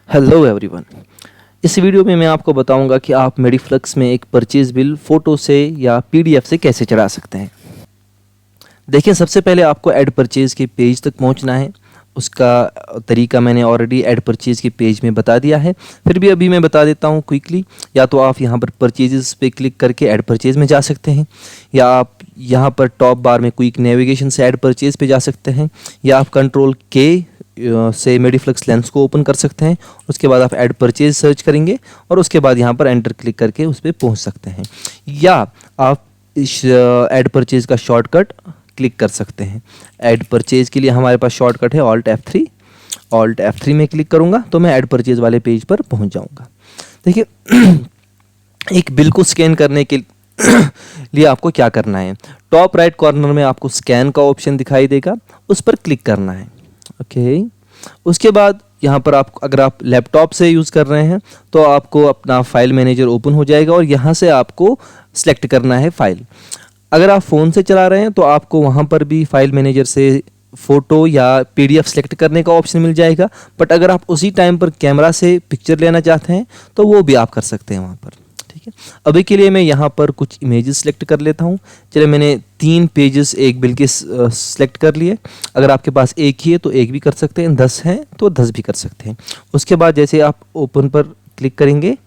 Hello everyone. इस video में मैं आपको बताऊंगा कि आप मेडिफ्लक्स में एक परचेज बिल फ़ोटो से या पीडीएफ से कैसे चढ़ा सकते हैं। देखिए, सबसे पहले आपको ऐड परचेज के पेज तक पहुंचना है। उसका तरीका मैंने ऑलरेडी ऐड परचेज के पेज में बता दिया है, फिर भी अभी मैं बता देता हूं क्विकली। या तो आप यहां पर परचेजेस पे क्लिक करके ऐड परचेज में जा सकते हैं, या आप यहां पर टॉप बार में क्विक नेविगेशन से ऐड परचेज पे जा सकते हैं, या आप कंट्रोल के से मेडिफ्लक्स लेंस को ओपन कर सकते हैं। उसके बाद आप ऐड परचेज सर्च करेंगे और उसके बाद यहाँ पर एंटर क्लिक करके उस पर पहुँच सकते हैं, या आप इस ऐड परचेज का शॉर्टकट क्लिक कर सकते हैं। ऐड परचेज के लिए हमारे पास शॉर्टकट है ऑल्ट F3 में क्लिक करूँगा तो मैं ऐड परचेज वाले पेज पर पहुँच जाऊँगा। देखिए, एक बिल को स्कैन करने के लिए आपको क्या करना है, टॉप राइट कॉर्नर में आपको स्कैन का ऑप्शन दिखाई देगा, उस पर क्लिक करना है। ओके, उसके बाद यहाँ पर आप अगर आप लैपटॉप से यूज़ कर रहे हैं तो आपको अपना फाइल मैनेजर ओपन हो जाएगा और यहाँ से आपको सिलेक्ट करना है फाइल। अगर आप फ़ोन से चला रहे हैं तो आपको वहाँ पर भी फाइल मैनेजर से फ़ोटो या पीडीएफ सेलेक्ट करने का ऑप्शन मिल जाएगा, बट अगर आप उसी टाइम पर कैमरा से पिक्चर लेना चाहते हैं तो वो भी आप कर सकते हैं वहाँ पर। ठीक है, अभी के लिए मैं यहाँ पर कुछ इमेजेस सेलेक्ट कर लेता हूँ। चलिए, मैंने 3 पेजेस एक बिल के सेलेक्ट कर लिए। अगर आपके पास एक ही है तो एक भी कर सकते हैं, 10 हैं तो 10 भी कर सकते हैं। उसके बाद जैसे आप ओपन पर क्लिक करेंगे,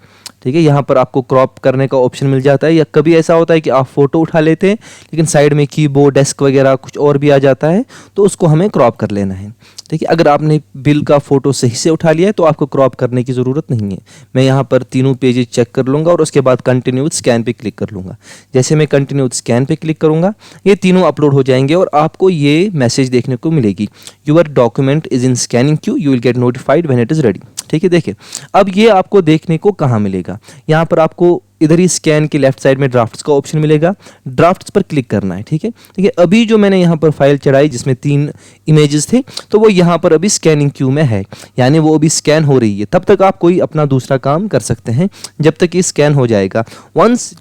ठीक है, यहाँ पर आपको क्रॉप करने का ऑप्शन मिल जाता है, या कभी ऐसा होता है कि आप फ़ोटो उठा लेते हैं लेकिन साइड में कीबोर्ड, डेस्क वगैरह कुछ और भी आ जाता है, तो उसको हमें क्रॉप कर लेना है। ठीक है, अगर आपने बिल का फ़ोटो सही से उठा लिया है तो आपको क्रॉप करने की ज़रूरत नहीं है। मैं यहाँ पर तीनों पेजेस चेक कर लूँगा और उसके बाद कंटिन्यू स्कैन पे क्लिक कर लूँगा। जैसे मैं कंटिन्यू स्कैन पे क्लिक करूँगा, ये तीनों अपलोड हो जाएंगे और आपको ये मैसेज देखने को मिलेगी, your document is in scanning Q, you will get notified when it is ready. ठीक है, देखिए अब ये आपको देखने को कहाँ मिलेगा, यहाँ पर आपको इधर ही स्कैन के लेफ्ट साइड में ड्राफ्ट्स का ऑप्शन मिलेगा, ड्राफ्ट्स पर क्लिक करना है। ठीक है, देखिए अभी जो मैंने यहाँ पर फाइल चढ़ाई जिसमें 3 इमेजेस थे, तो वो यहाँ पर अभी स्कैनिंग क्यू में है, यानी वो अभी स्कैन हो रही है। तब तक आप कोई अपना दूसरा काम कर सकते हैं जब तक ये स्कैन हो जाएगा। वंस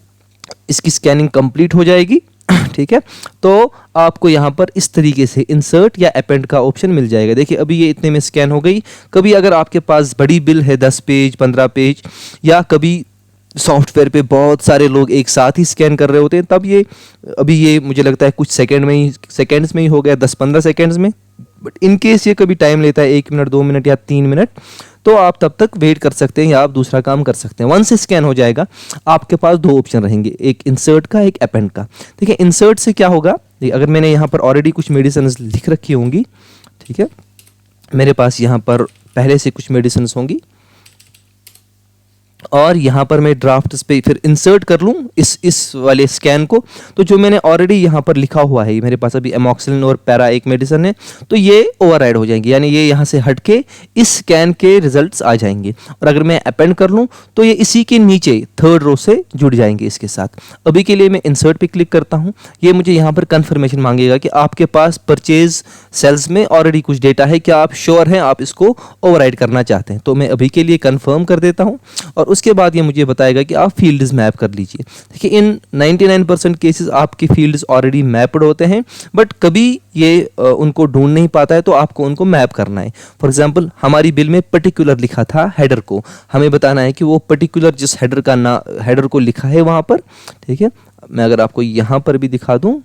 इसकी स्कैनिंग कंप्लीट हो जाएगी, ठीक है, तो आपको यहाँ पर इस तरीके से इंसर्ट या अपेंड का ऑप्शन मिल जाएगा। देखिए अभी ये इतने में स्कैन हो गई। कभी अगर आपके पास बड़ी बिल है 10 पेज 15 पेज, या कभी सॉफ्टवेयर पे बहुत सारे लोग एक साथ ही स्कैन कर रहे होते हैं, तब ये अभी ये मुझे लगता है कुछ सेकेंड्स में ही हो गया, 10-15 सेकेंड्स में। बट इन केस ये कभी टाइम लेता है 1 मिनट 2 मिनट या 3 मिनट, तो आप तब तक वेट कर सकते हैं या आप दूसरा काम कर सकते हैं। वंस स्कैन हो जाएगा आपके पास 2 ऑप्शन रहेंगे, एक इंसर्ट का, एक अपेंड का। ठीक है, इंसर्ट से क्या होगा, अगर मैंने यहाँ पर ऑलरेडी कुछ मेडिसिन लिख रखी होंगी, ठीक है, मेरे पास यहाँ पर पहले से कुछ मेडिसिन होंगी और यहाँ पर मैं ड्राफ्ट्स पे फिर इंसर्ट कर लूँ इस वाले स्कैन को, तो जो मैंने ऑलरेडी यहाँ पर लिखा हुआ है, मेरे पास अभी एमॉक्सिलिन और पैरा एक मेडिसिन है, तो ये ओवरराइड हो जाएंगे, यानी ये यहाँ से हटके इस स्कैन के रिजल्ट्स आ जाएंगे। और अगर मैं अपेंड कर लूँ तो ये इसी के नीचे 3rd रो से जुड़ जाएंगे इसके साथ। अभी के लिए मैं इंसर्ट पे क्लिक करता हूँ। ये मुझे यहाँ पर कन्फर्मेशन मांगेगा कि आपके पास परचेज सेल्स में ऑलरेडी कुछ डेटा है, क्या आप श्योर हैं आप इसको ओवरराइड करना चाहते हैं, तो मैं अभी के लिए कन्फर्म कर देता हूँ। और उसके बाद ये मुझे बताएगा कि आप फील्ड्स मैप कर लीजिए। देखिए इन 99% केसेस आपके फील्ड्स ऑलरेडी मैप्ड होते हैं, बट कभी ये उनको ढूंढ नहीं पाता है, तो आपको उनको मैप करना है। फॉर एग्जांपल हमारी बिल में पर्टिकुलर लिखा था हेडर को, हमें बताना है कि वो पर्टिकुलर जिस हेडर को लिखा है वहाँ पर। ठीक है, मैं अगर आपको यहाँ पर भी दिखा दूँ,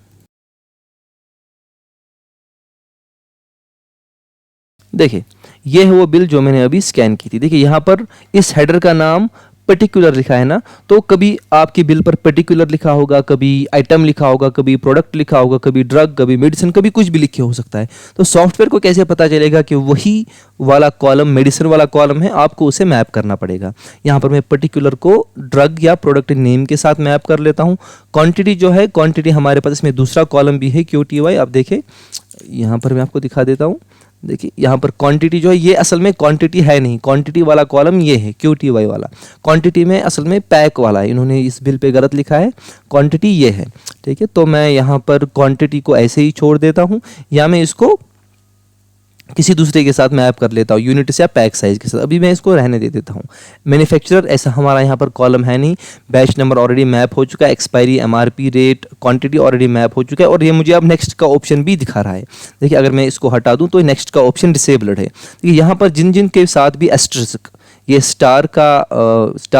देखिए ये है वो बिल जो मैंने अभी स्कैन की थी। देखिए यहाँ पर इस हेडर का नाम पर्टिकुलर लिखा है ना, तो कभी आपकी बिल पर पर्टिकुलर लिखा होगा, कभी आइटम लिखा होगा, कभी प्रोडक्ट लिखा होगा, कभी ड्रग, कभी मेडिसिन, कभी कुछ भी लिखे हो सकता है। तो सॉफ्टवेयर को कैसे पता चलेगा कि वही वाला कॉलम मेडिसिन वाला कॉलम है, आपको उसे मैप करना पड़ेगा। यहाँ पर मैं पर्टिकुलर को ड्रग या प्रोडक्ट नेम के साथ मैप कर लेता हूँ। क्वांटिटी जो है, क्वांटिटी हमारे पास इसमें दूसरा कॉलम भी है QTY। आप देखें यहाँ पर मैं आपको दिखा देता हूँ। देखिए यहाँ पर क्वांटिटी जो है, ये असल में क्वांटिटी है नहीं, क्वांटिटी वाला कॉलम ये है QTY वाला। क्वांटिटी में असल में पैक वाला है, इन्होंने इस बिल पे गलत लिखा है, क्वांटिटी ये है। ठीक है, तो मैं यहाँ पर क्वांटिटी को ऐसे ही छोड़ देता हूँ, या मैं इसको किसी दूसरे के साथ मैप कर लेता हूँ, यूनिट्स या पैक साइज के साथ। अभी मैं इसको रहने दे देता हूँ। मैन्युफैक्चरर ऐसा हमारा यहाँ पर कॉलम है नहीं, बैच नंबर ऑलरेडी मैप हो चुका है, expiry, MRP rate, quantity already map हो चुका है, और ये मुझे अब नेक्स्ट का ऑप्शन भी दिखा रहा है। देखिए अगर मैं इसको हटा दूँ तो नेक्स्ट का ऑप्शन डिसेबल्ड है। देखिए यहाँ पर जिन जिन के साथ भी एस्टरिस्क ये स्टार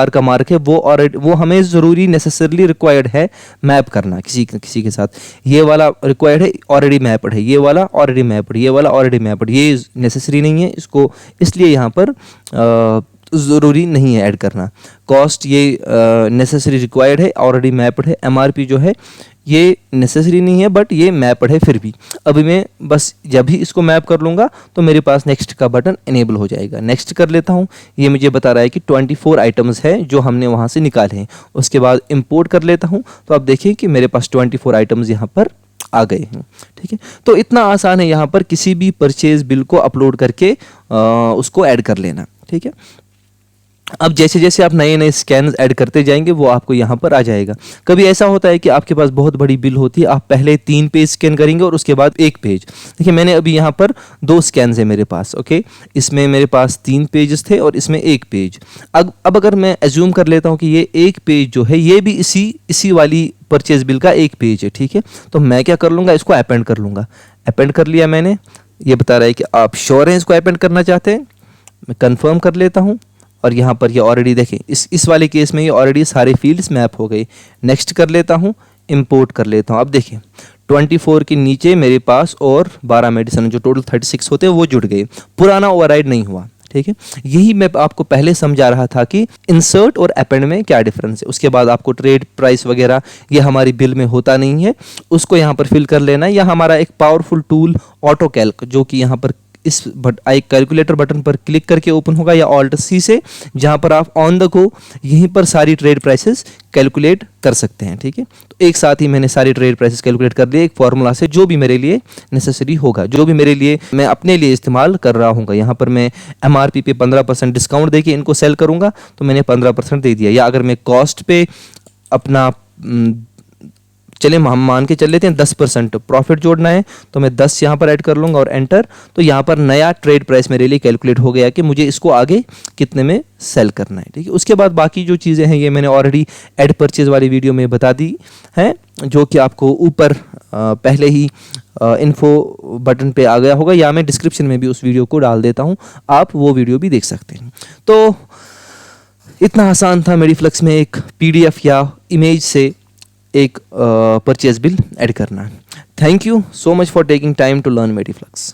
का मार्क है, वो हमें ज़रूरी नेसेसरली रिक्वायर्ड है मैप करना किसी के साथ। ये वाला रिक्वायर्ड है, ऑलरेडी मैप्ड है, ये वाला ऑलरेडी मैप्ड, ये वाला ऑलरेडी मैप्ड, ये नेसेसरी नहीं है इसको, इसलिए यहाँ पर ज़रूरी नहीं है ऐड करना। कॉस्ट ये नेसेसरी रिक्वायर्ड है, ऑलरेडी मैप्ड है। एमआरपी जो है ये नेसेसरी नहीं है बट ये मैप्ड है फिर भी। अभी मैं बस जब भी इसको मैप कर लूँगा तो मेरे पास नेक्स्ट का बटन इनेबल हो जाएगा। नेक्स्ट कर लेता हूँ। ये मुझे बता रहा है कि 24 आइटम्स है जो हमने वहाँ से निकाले हैं। उसके बाद इंपोर्ट कर लेता हूँ तो आप देखिए कि मेरे पास 24 आइटम्स यहाँ पर आ गए हैं। ठीक है, तो इतना आसान है यहाँ पर किसी भी परचेज बिल को अपलोड करके उसको ऐड कर लेना। ठीक है, अब जैसे जैसे आप नए नए स्कैन ऐड करते जाएंगे वो आपको यहाँ पर आ जाएगा। कभी ऐसा होता है कि आपके पास बहुत बड़ी बिल होती है, आप पहले 3 पेज स्कैन करेंगे और उसके बाद 1 पेज। देखिए मैंने अभी यहाँ पर 2 स्कैन है मेरे पास। ओके, इसमें मेरे पास 3 पेजेस थे और इसमें 1 पेज। अब अगर मैं एज्यूम कर लेता हूँ कि ये 1 पेज जो है ये भी इसी वाली परचेज बिल का 1 पेज है। ठीक है, तो मैं क्या कर लूँगा, इसको अपेंड कर लूँगा। अपेंड कर लिया मैंने। ये बता रहा है कि आप श्योर हैं इसको अपेंड करना चाहते हैं। मैं कन्फर्म कर लेता हूँ और यहाँ पर ये ऑलरेडी देखें इस वाले केस में ये ऑलरेडी सारे फील्ड्स मैप हो गए। नेक्स्ट कर लेता हूँ, इंपोर्ट कर लेता हूँ। अब देखिए 24 के नीचे मेरे पास और 12 मेडिसिन जो टोटल 36 होते हैं वो जुड़ गए, पुराना ओवरराइड नहीं हुआ। ठीक है, यही मैं आपको पहले समझा रहा था कि इंसर्ट और अपेंड में क्या डिफरेंस है। उसके बाद आपको ट्रेड प्राइस वगैरह ये हमारी बिल में होता नहीं है, उसको यहाँ पर फिल कर लेना है। या हमारा एक पावरफुल टूल ऑटो कैल्क जो कि यहाँ पर इस कैलकुलेटर बटन पर क्लिक करके ओपन होगा या ऑल्ट सी से, जहां पर आप ऑन द गो यहीं पर सारी ट्रेड प्राइसेस कैलकुलेट कर सकते हैं। ठीक है, तो एक साथ ही मैंने सारी ट्रेड प्राइसेस कैलकुलेट कर लिए एक फॉर्मूला से, जो भी मेरे लिए नेसेसरी होगा, जो भी मेरे लिए मैं अपने लिए इस्तेमाल कर रहा हूँ। यहाँ पर मैं एमआरपी पे 15% डिस्काउंट देके इनको सेल करूँगा तो मैंने 15% दे दिया। या अगर मैं कॉस्ट पे अपना चले हम मान के चल लेते हैं 10% प्रॉफिट जोड़ना है तो मैं 10 यहाँ पर ऐड कर लूँगा और एंटर। तो यहाँ पर नया ट्रेड प्राइस मेरे लिए कैलकुलेट हो गया कि मुझे इसको आगे कितने में सेल करना है। ठीक है, उसके बाद बाकी जो चीज़ें हैं ये मैंने ऑलरेडी ऐड परचेज वाली वीडियो में बता दी हैं, जो कि आपको ऊपर पहले ही इन्फो बटन पे आ गया होगा, या मैं डिस्क्रिप्शन में भी उस वीडियो को डाल देता हूँ, आप वो वीडियो भी देख सकते हैं। तो इतना आसान था मेडिफ्लक्स में एक PDF या इमेज से एक परचेज बिल ऐड करना। Thank you so much for taking time to learn मेडिफ्लक्स।